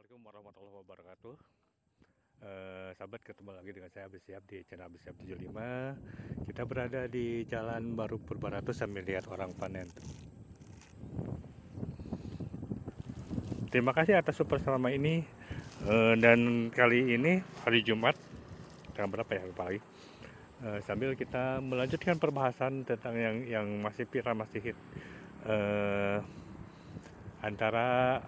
Assalamualaikum warahmatullahi wabarakatuh. Sahabat, ketemu lagi dengan saya Abis Siap di channel Abis Siap 75. Kita berada di Jalan Baru Purbaratu sambil lihat orang panen. Terima kasih atas support selama ini. Dan kali ini hari Jumat, tanggal berapa ya, lupa lagi. Sambil kita melanjutkan perbahasan tentang yang masih viral, masih hit, antara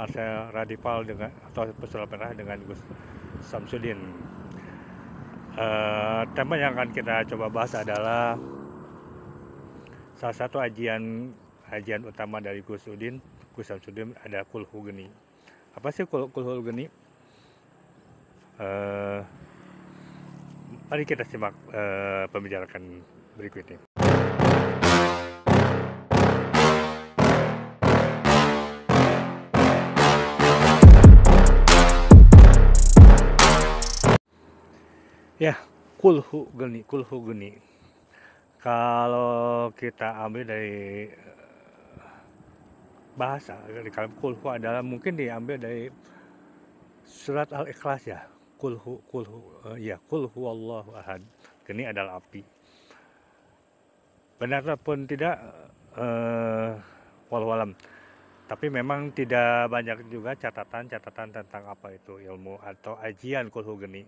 Marcel Radipal dengan atau pesulap merah dengan Gus Samsudin. Tema yang akan kita coba bahas adalah salah satu ajian utama dari Gus Samsudin ada Kulhu Geni. Apa sih Kulhu Geni? Mari kita simak pembicaraan berikut ini. Ya, Kulhu Geni. Kalau kita ambil dari bahasa dari kalimat kulhu adalah mungkin diambil dari surat Al-Ikhlas ya. Kulhu Allahu ahad. Geni adalah api. Benar ataupun tidak, wallahu alam. Tapi memang tidak banyak juga catatan tentang apa itu ilmu atau ajian Kulhu Geni.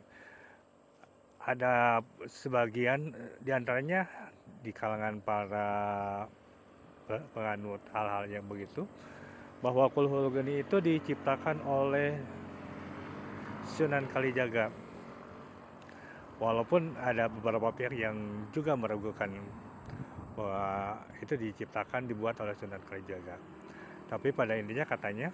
Ada sebagian diantaranya di kalangan para penganut hal-hal yang begitu, bahwa Kulhu Geni itu diciptakan oleh Sunan Kalijaga. Walaupun ada beberapa pihak yang juga meragukan bahwa itu dibuat oleh Sunan Kalijaga. Tapi pada intinya katanya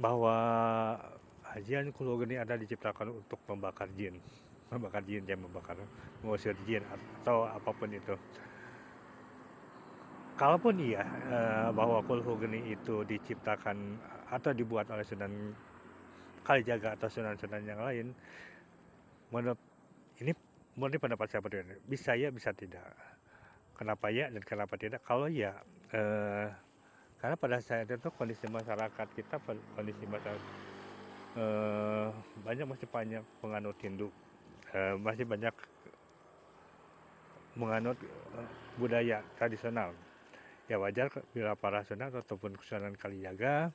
bahwa ajian Kulhu Geni ada diciptakan untuk membakar jin, mengusir jin atau apapun itu. Kalaupun iya, bahwa Kulhu Geni itu diciptakan atau dibuat oleh Sunan Kalijaga atau sunan-sunan yang lain, menurut ini murni pendapat saya pribadi, bisa ya bisa tidak. Kenapa ya dan kenapa tidak? Kalau ya, karena pada saat itu kondisi masyarakat kita, masih banyak penganut Hindu, masih banyak menganut budaya tradisional. Ya wajar bila para sunan ataupun Sunan Kalijaga,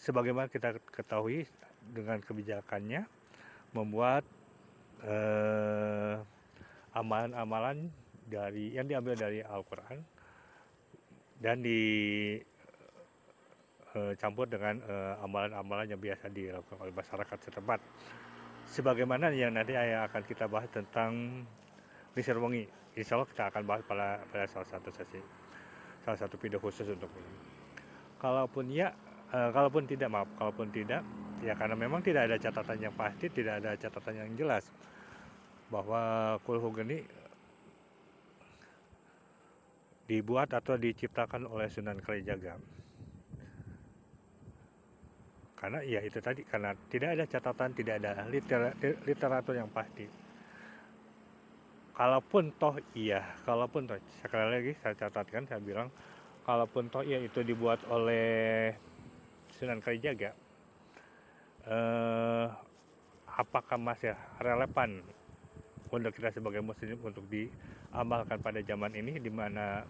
sebagaimana kita ketahui dengan kebijakannya, membuat amalan-amalan yang diambil dari Al-Quran dan dicampur dengan amalan-amalan yang biasa dilakukan oleh masyarakat setempat. Sebagaimana yang nanti akan kita bahas tentang Lisir Wengi. Insya Allah kita akan bahas pada salah satu video khusus untuk ini. Kalaupun tidak, ya karena memang tidak ada catatan yang pasti, tidak ada catatan yang jelas bahwa Kulhu Geni dibuat atau diciptakan oleh Sunan Kalijaga. Karena ya itu tadi, karena tidak ada catatan, tidak ada literatur yang pasti. Kalaupun toh, sekali lagi saya catatkan, saya bilang, kalaupun toh iya itu dibuat oleh Sunan Kalijaga, apakah masih relevan untuk kita sebagai muslim untuk diamalkan pada zaman ini, di mana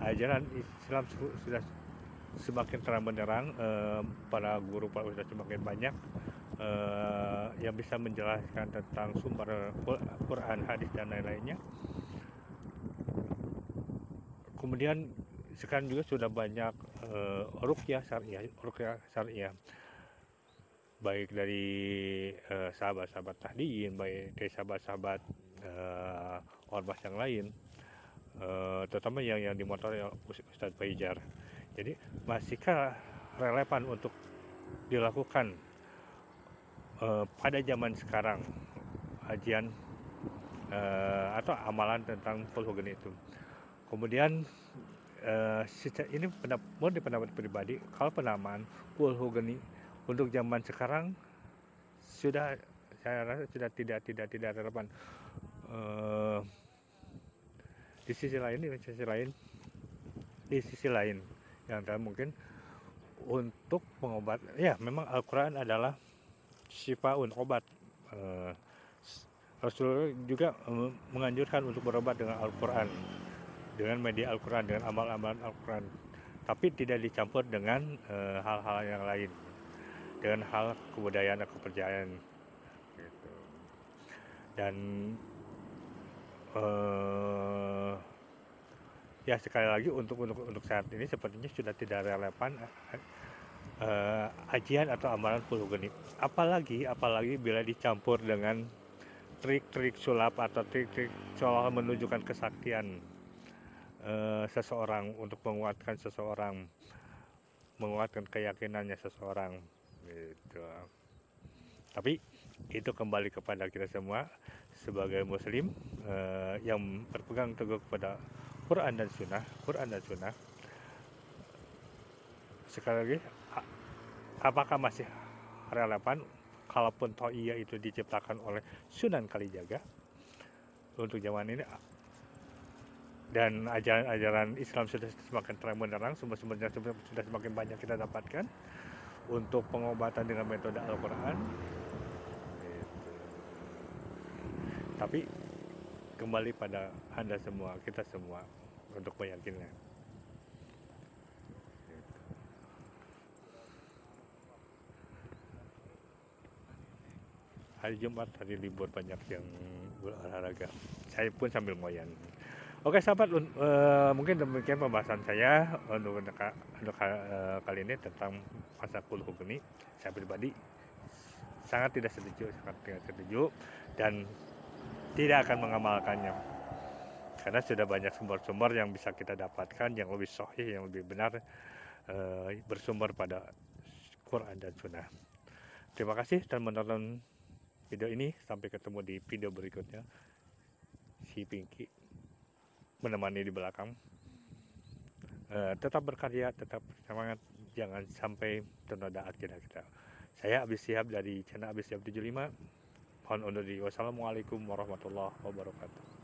ajaran Islam sudah semakin terang benderang, para guru sudah semakin banyak yang bisa menjelaskan tentang sumber Quran, hadis dan lain-lainnya. Kemudian sekarang juga sudah banyak ruqyah syariah, baik dari sahabat-sahabat tahdiyin, baik dari sahabat-sahabat ormas yang lain, terutama yang dimotori Ustadz Faijar. Jadi masihkah relevan untuk dilakukan pada zaman sekarang ajian atau amalan tentang Kulhu Geni itu? Kemudian ini pendapat pribadi, kalau penamaan Kulhu Geni untuk zaman sekarang saya rasa sudah tidak relevan. di sisi lain yang mungkin untuk pengobat, ya memang Al-Quran adalah syifaun, obat. Eh, Rasul juga menganjurkan untuk berobat dengan Al-Quran, dengan media Al-Quran, dengan amal-amalan Al-Quran, tapi tidak dicampur dengan hal-hal yang lain, dengan hal kebudayaan dan kepercayaan gitu. Dan ya sekali lagi untuk saat ini sepertinya sudah tidak relevan ajian atau amalan puluh genip, apalagi bila dicampur dengan trik-trik sulap atau trik-trik seolah menunjukkan kesaktian seseorang untuk menguatkan seseorang, menguatkan keyakinannya seseorang gitu. Tapi itu kembali kepada kita semua sebagai muslim yang berpegang teguh kepada Quran dan Sunnah. Sekali lagi, apakah masih relevan kalaupun toh iya itu diciptakan oleh Sunan Kalijaga untuk zaman ini, dan ajaran Islam sudah semakin terang benderang, sumber-sumbernya sudah semakin banyak kita dapatkan untuk pengobatan dengan metode Al-Quran gitu. Tapi kembali pada Anda semua, kita semua untuk meyakinkan. Hari Jumat, hari libur, banyak yang berolahraga. Saya pun sambil ngoyan. Oke sahabat, mungkin demikian pembahasan saya untuk kali ini tentang Masakul Hukmi. Saya pribadi sangat tidak setuju dan tidak akan mengamalkannya, karena sudah banyak sumber-sumber yang bisa kita dapatkan yang lebih sahih, yang lebih benar, bersumber pada Quran dan Sunnah. Terima kasih telah menonton video ini. Sampai ketemu di video berikutnya. Si Pinky menemani di belakang. Tetap berkarya, tetap semangat, jangan sampai ternoda akidah kita. Saya Abis Syihab dari channel Abis Syihab 75. Mohon undur diri. Wassalamualaikum warahmatullahi wabarakatuh.